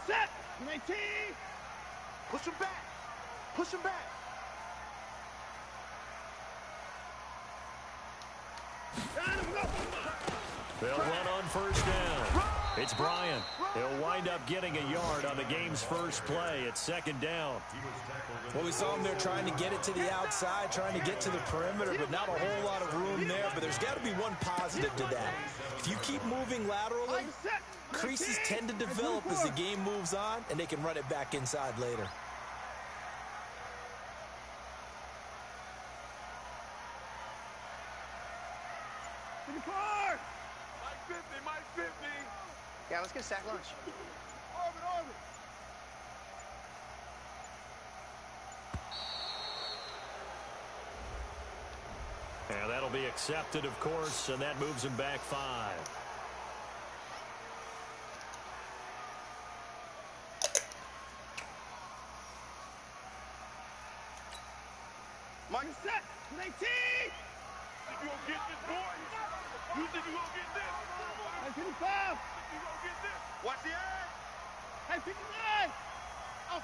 Set. 19. Push him back. Push him back. They'll run on first down. It's Bryant. He'll wind up getting a yard on the game's first play. It's second down. Well, we saw him there trying to get it to the outside, trying to get to the perimeter, but not a whole lot of room there. But there's got to be one positive to that. If you keep moving laterally, creases tend to develop as the game moves on, and they can run it back inside later. Mike 50. Yeah, let's get a sack lunch. Orbit. And that'll be accepted, of course, and that moves him back 5. Mike set. 19. You gonna get this, boy? You think you gonna get this? 55. You gonna get this? Watch the edge. Hey, 59. Off.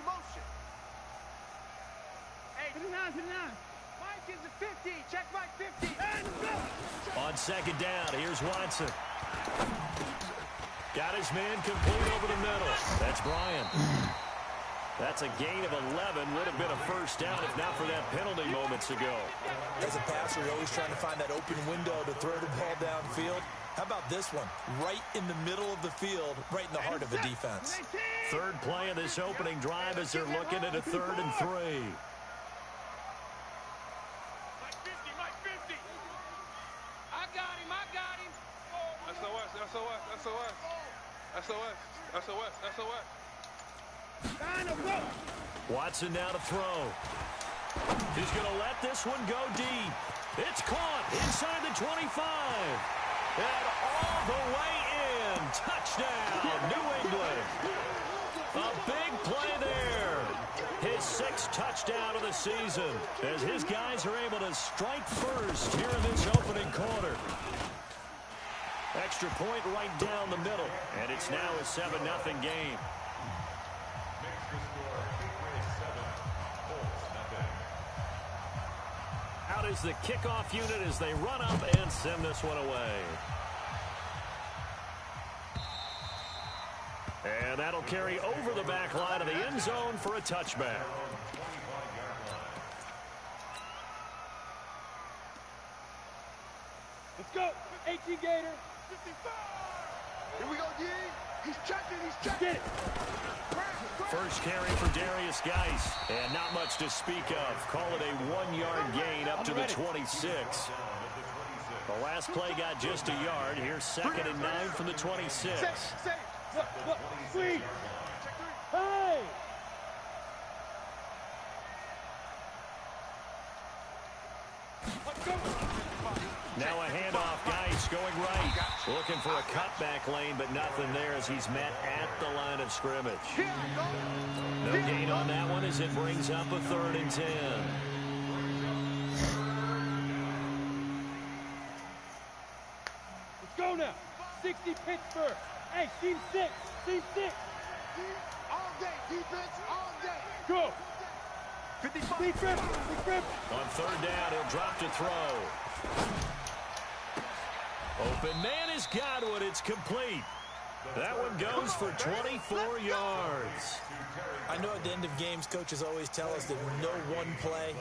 Motion. Hey, 59. Mike is a 50. Check Mike 50. And go. On second down, here's Watson. Got his man complete over the middle. That's Bryant. That's a gain of 11. Would have been a first down if not for that penalty moments ago. As a passer, you're always trying to find that open window to throw the ball downfield. How about this one? Right in the middle of the field, right in the heart of the defense. Third play of this opening drive as they're looking at a 3rd and 3. Mike 50. I got him. SOS. Watson now to throw. He's going to let this one go deep. It's caught inside the 25. And all the way in. Touchdown, New England. A big play there. His 6th touchdown of the season as his guys are able to strike first here in this opening quarter. Extra point right down the middle. And it's now a 7-0 game. Out is the kickoff unit as they run up and send this one away. And that'll carry over the back line of the end zone for a touchback. Let's go. 18 Gator. 55. Here we go, D. He's checking. Get it. First carry for Darius Geis. And not much to speak of. Call it a 1-yard gain up to the 26. The last play got just a yard. Here's 2nd and 9 from the 26. Look. Sweet. Hey. Let's go. Now a handoff. Geis going right. Looking for a cutback lane, but nothing there as he's met at the line of scrimmage. No gain on that one as it brings up a 3rd and 10. Let's go now. 60 Pittsburgh. Hey, team 6. All day, defense, all day. Go. 55. Big rip. On 3rd down, he'll drop to throw. Open man has got one. It's complete. That one goes for 24 yards. I know at the end of games, coaches always tell us that no one play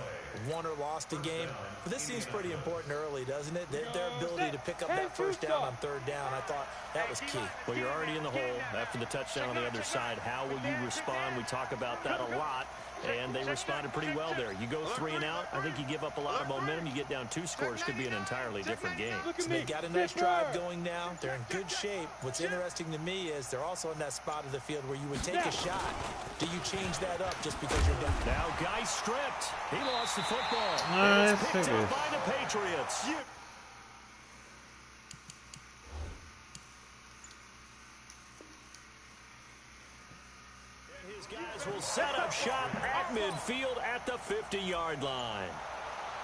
won or lost a game. But this seems pretty important early, doesn't it? Their ability to pick up that first down on 3rd down, I thought that was key. Well, you're already in the hole after the touchdown on the other side. How will you respond? We talk about that a lot. And they responded pretty well there. You go 3 and out, I think you give up a lot of momentum. You get down 2 scores, could be an entirely different game. So they've got a nice drive going now. They're in good shape. What's interesting to me is they're also in that spot of the field where you would take a shot. Do you change that up just because you're down? Now Geis stripped. He lost the football. Nice. It's picked up by the Patriots. His guys will set up shop at midfield at the 50-yard line.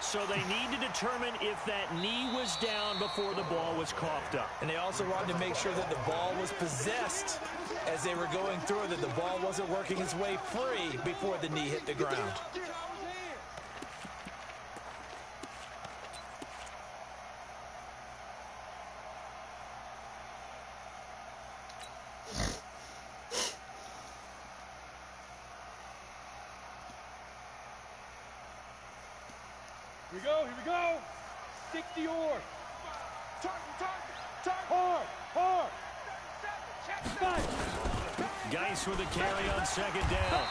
So they need to determine if that knee was down before the ball was coughed up. And they also wanted to make sure that the ball was possessed as they were going through it, that the ball wasn't working its way free before the knee hit the ground. Here we go. 60 or. Hard. Geis with a carry on second down.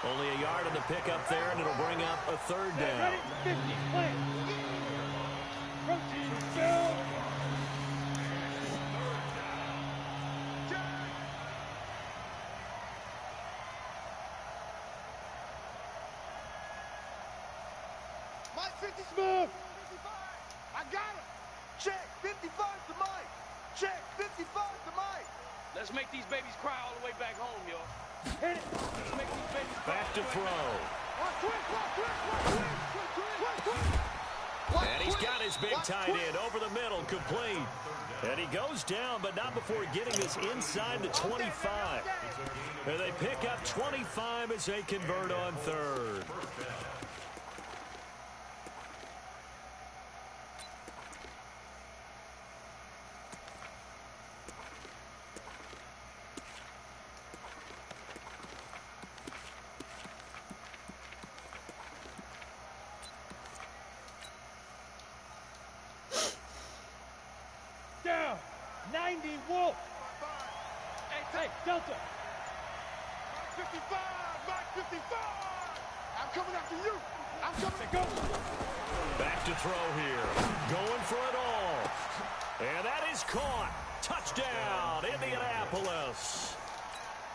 Only a yard on the pickup there, and it'll bring up a third down. Ready? 50. Play. Rotate. Go. Mike, 50 Move. 55. I got him. Check. 55 to Mike. Check. 55 to Mike. Let's make these babies cry all the way back home, yo. Hit it. Let's make these babies cry. Back to throw. And he's got his big tight end over the middle, complete. And he goes down, but not before getting this inside the 25. And they pick up 25 as they convert on third. Down. 90 Wolf. Hey, Delta. 55. Mike, 55. I'm coming after you. I'm coming. Go. Back to throw here. Going for it all. And that is caught. Touchdown, Indianapolis.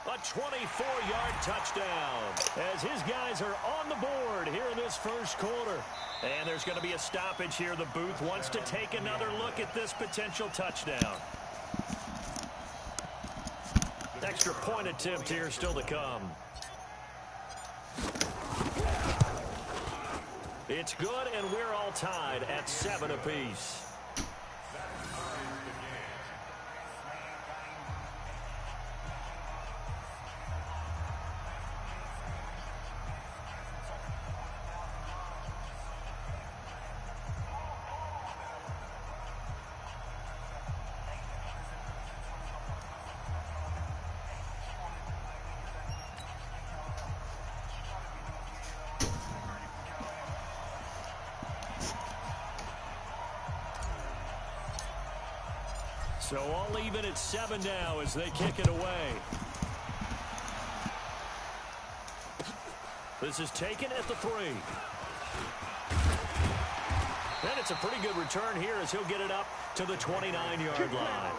A 24-yard touchdown as his guys are on the board here in this first quarter. And there's going to be a stoppage here. The booth wants to take another look at this potential touchdown. Extra point attempt here still to come. It's good, and we're all tied at 7 apiece. So all even at 7 now as they kick it away. This is taken at the 3. And it's a pretty good return here as he'll get it up to the 29-yard line.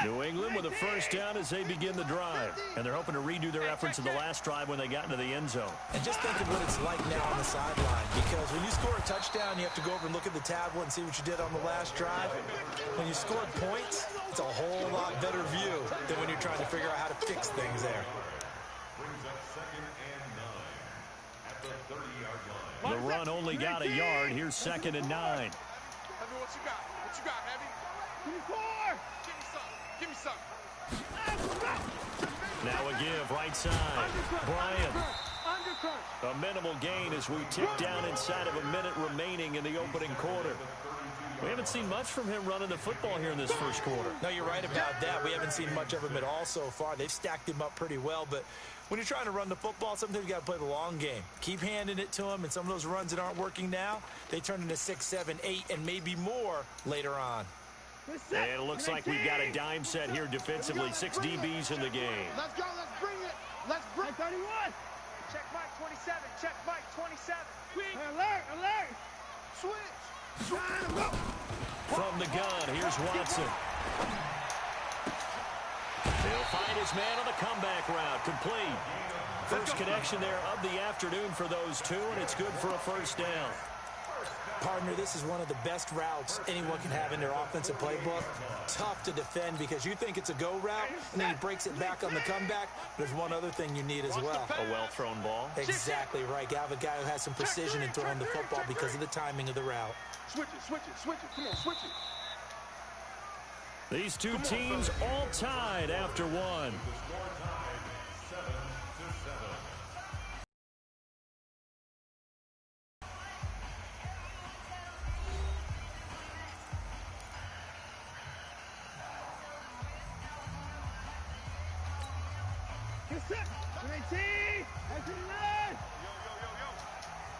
New England with a first down as they begin the drive. And they're hoping to redo their efforts in the last drive when they got into the end zone. And just think of what it's like now on the sideline, because when you score a touchdown, you have to go over and look at the tablet and see what you did on the last drive. When you scored points, it's a whole lot better view than when you're trying to figure out how to fix things there. The run only got a yard. Here's 2nd and 9. Heavy, what you got? What you got, Heavy? 24. Give me something. Now a give, right side. Bryant. A minimal gain as we tick down inside of a minute remaining in the opening quarter. We haven't seen much from him running the football here in this first quarter. No, you're right about that. We haven't seen much of him at all so far. They've stacked him up pretty well, but when you're trying to run the football, sometimes you got to play the long game. Keep handing it to him, and some of those runs that aren't working now, they turn into 6, 7, 8, and maybe more later on. And it looks like we've got a dime set here defensively. 6 DBs in the game. Let's go. Let's bring it. Let's bring 31. Check Mike 27. Check Mike 27. Quick. Alert. Switch. From the gun, here's Watson. He'll find his man on the comeback route. Complete. First connection there of the afternoon for those two, and it's good for a first down. Partner, this is one of the best routes anyone can have in their offensive playbook. Tough to defend because you think it's a go route, and then he breaks it back on the comeback. There's one other thing you need as well. A well-thrown ball. Exactly right. You have a guy who has some precision in throwing the football because of the timing of the route. Switch it, switch it, switch it. Come on, switch it. These two teams all tied after one.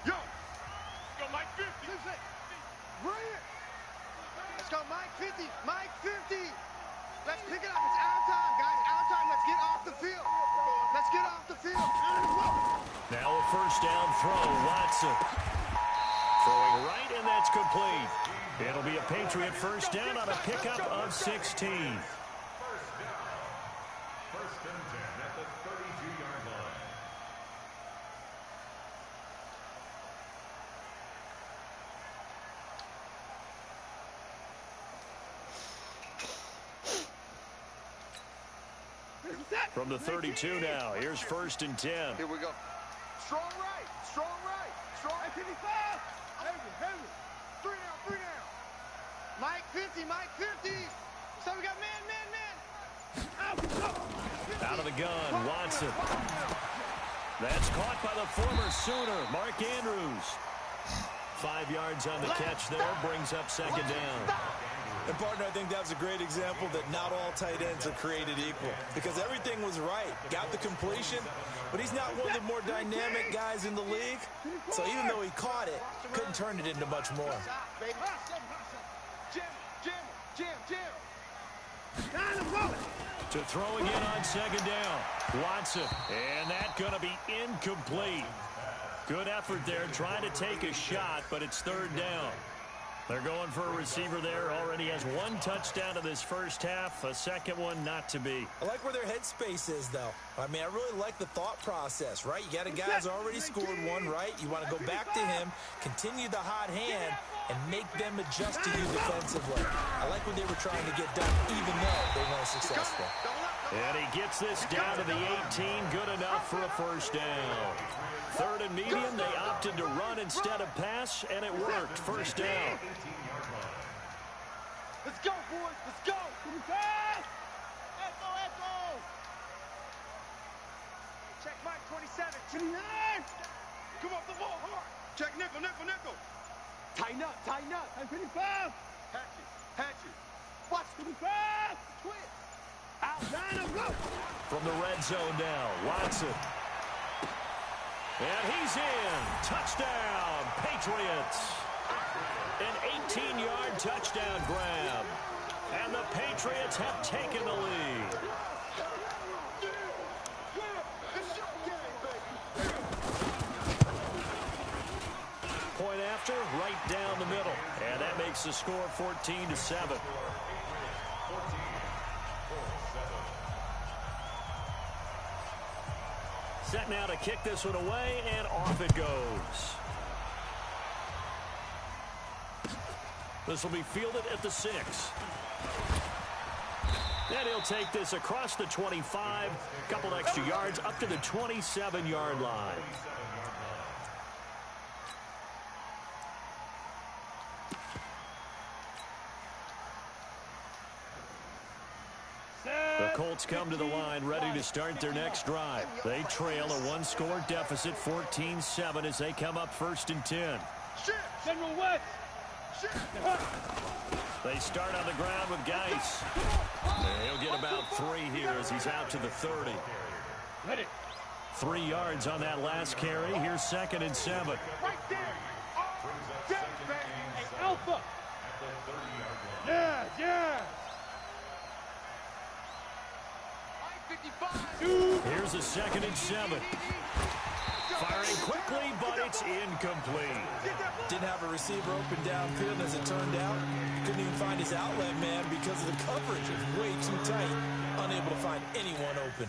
Yo, Mike 50. Bring it. Let's go, Mike 50. Mike 50. Let's pick it up. It's out time, guys. Out time. Let's get off the field. Let's get off the field. Now a first down throw. Watson throwing right, and that's complete. It'll be a Patriot first down on a pickup of 16. First and 10 at the 32-yard line. From the 32 now, here's first and 10. Here we go. Strong right. Strong right. Strong 55. Heavy. 3 down. Mike 50. Mike 50. So we got man. Out of the gun, Watson. That's caught by the former Sooner, Mark Andrews. 5 yards on the catch there, brings up second down. And, partner, I think that's a great example that not all tight ends are created equal because everything was right. Got the completion, but he's not one of the more dynamic guys in the league. So even though he caught it, couldn't turn it into much more. Jam. To throw again on second down. Watson, and that's going to be incomplete. Good effort there, trying to take a shot, but it's third down. They're going for a receiver there. Already has 1 touchdown in this first half. A second one not to be. I like where their headspace is, though. I mean, I really like the thought process, right? You got a guy who's already scored one, right? You want to go back to him, continue the hot hand, and make them adjust to you defensively. I like what they were trying to get done, even though they weren't successful. And he gets this down to the 18. Good enough for a first down. Third and medium, they opted to run instead of pass, and it worked. First down. Let's go, boys. Let's go. Echo. Check Mike 27. 29. Come off the ball hard. Check nickel. Tighten up. 25. Hatchet. Watch 25. Twist. Out. Go. From the red zone now, Watson. And he's in. Touchdown, Patriots. An 18-yard touchdown grab. And the Patriots have taken the lead. Point after, right down the middle. And that makes the score 14-7. Set now to kick this one away, and off it goes. This will be fielded at the 6. And he'll take this across the 25, couple extra yards up to the 27-yard line. The Colts come to the line ready to start their next drive. They trail a 1-score deficit, 14-7, as they come up first and 10. General West. They start on the ground with Geis. He'll get about 3 here as he's out to the 30. 3 yards on that last carry. Here's second and 7. Right there. Alpha. Yeah. Here's a second and 7. Firing quickly, but it's incomplete. Didn't have a receiver open downfield, as it turned out. Couldn't even find his outlet man because of the coverage. It was way too tight. Unable to find anyone open.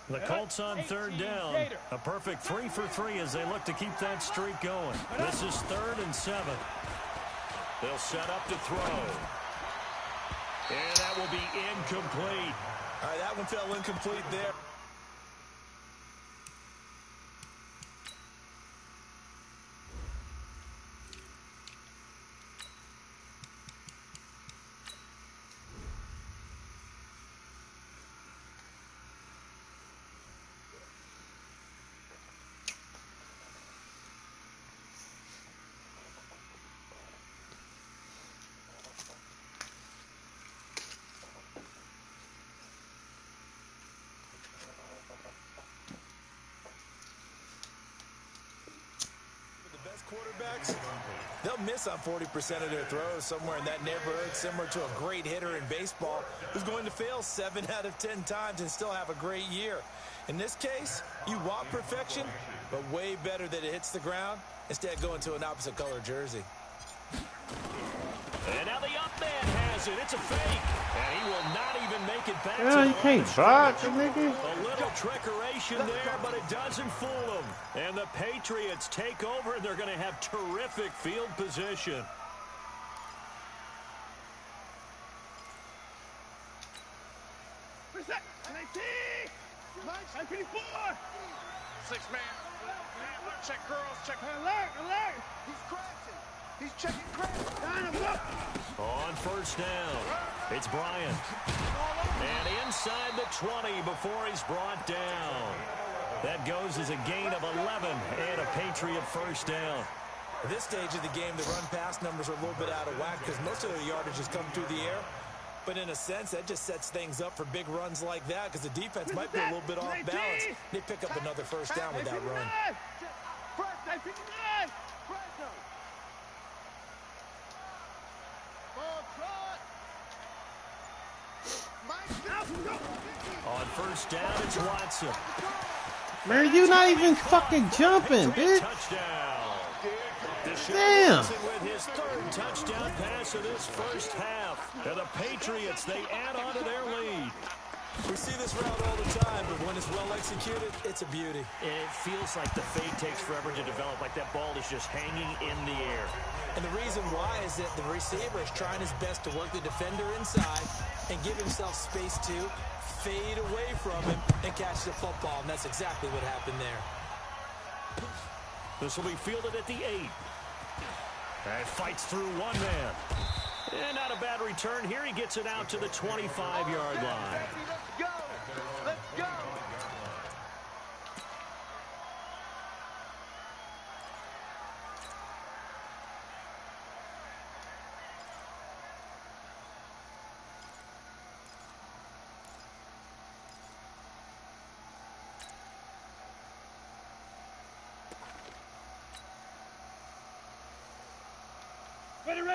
The Colts on third down. A perfect 3 for 3 as they look to keep that streak going. This is 3rd and 7. They'll set up to throw. And that will be incomplete. All right, that one fell incomplete there. Quarterbacks, they'll miss on 40% of their throws, somewhere in that neighborhood, similar to a great hitter in baseball who's going to fail 7 out of 10 times and still have a great year. In this case, you want perfection, but way better that it hits the ground instead going to an opposite color jersey. And now the up man has it. It's a fake. And he will not even make it back to you can't block, nigga. A little trickeration there, but it doesn't fool them. And the Patriots take over, and they're going to have terrific field position. Six-man. Check girls, check. Alert. He's crashing. He's checking crash. On first down, it's Bryant. And inside the 20 before he's brought down. That goes as a gain of 11 and a Patriot first down. At this stage of the game, the run-pass numbers are a little bit out of whack because most of the yardage has come through the air. But in a sense, that just sets things up for big runs like that because the defense might be a little bit off balance. They pick up another first down with that run. On first down, it's Watson. Man, you not even fucking jumping, bitch. Touchdown. Damn. With his 3rd touchdown pass of this first half. And the Patriots, they add on to their lead. We see this route all the time, but when it's well executed, it's a beauty. And it feels like the fade takes forever to develop, like that ball is just hanging in the air. And the reason why is that the receiver is trying his best to work the defender inside and give himself space to fade away from him and catch the football, and that's exactly what happened there. This will be fielded at the 8. And fights through one man. And not a bad return here. He gets it out to the 25-yard line. Let's go. Let's go.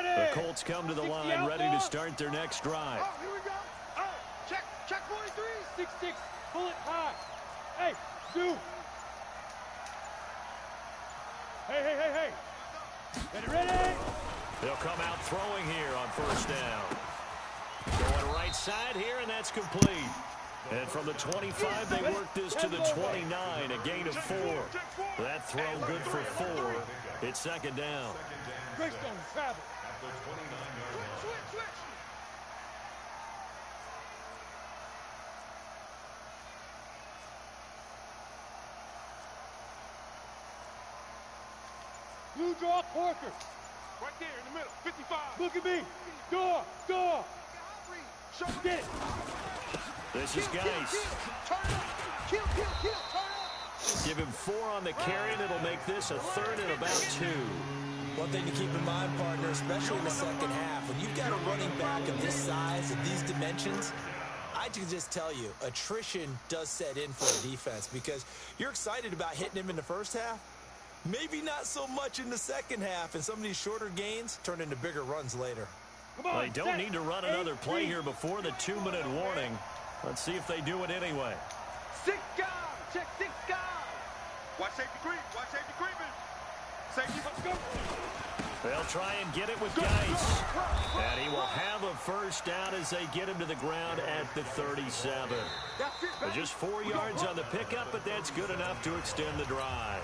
The Colts come to the line, ready to start their next drive. Oh, here we go. Oh, check 43. 6-6. Pull it high. Hey, dude. Hey. Get it ready. They'll come out throwing here on first down. Going right side here, and that's complete. And from the 25, they work this to the 29, a gain of 4. That throw good for 4. It's 2nd down. Grace don't travel. Switch. Blue draw Corker. Right there in the middle, 55. Look at me. Door. Get it. This is Geis. Turn up. Kill. Turn up. Give him 4 on the carry, and it'll make this a 3rd and about 2. One thing to keep in mind, partner, especially in the second half, when you've got a running back of this size and these dimensions, I can just tell you, attrition does set in for a defense because you're excited about hitting him in the first half. Maybe not so much in the second half, and some of these shorter gains turn into bigger runs later. Come on, They don't need to run another play here before the 2-minute warning. Let's see if they do it anyway. 6 guys. Check 6 guys. Watch safety creep. Safety, let's go. They'll try and get it with Geis. And he will have a first down as they get him to the ground at the 37. Just 4 yards on the pickup, but that's good enough to extend the drive.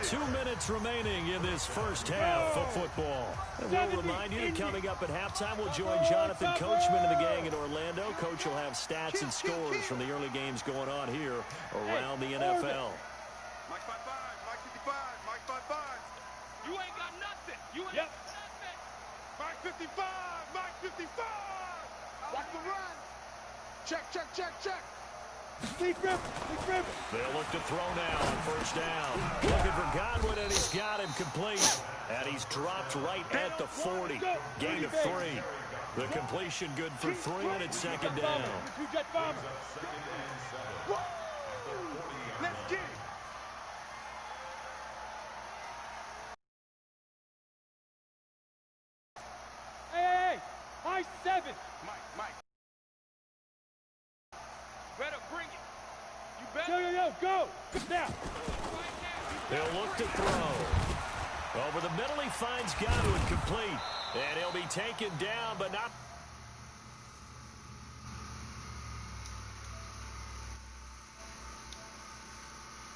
2 minutes remaining in this first half of football. And we'll remind you that coming up at halftime, we'll join Jonathan Coachman and the gang in Orlando. Coach will have stats and scores from the early games going on here around the NFL. Mike 5-5, Mike 55, Mike 5-5. You ain't got nothing. You ain't got nothing. Mike 55, Mike 55. Watch the run. Check, check, check, check. Keep ripping, keep ripping. They'll look to throw now on first down. Looking for Godwin, and he's got him complete. And he's dropped right at the 40. Gain of 3. The completion good for 3, and it's second down. Let's get it. Hey, high 7. Mike. Better bring it. You better. Yo, go. Now. They'll look to throw. Over the middle, he finds Godwin complete. And he'll be taken down, but not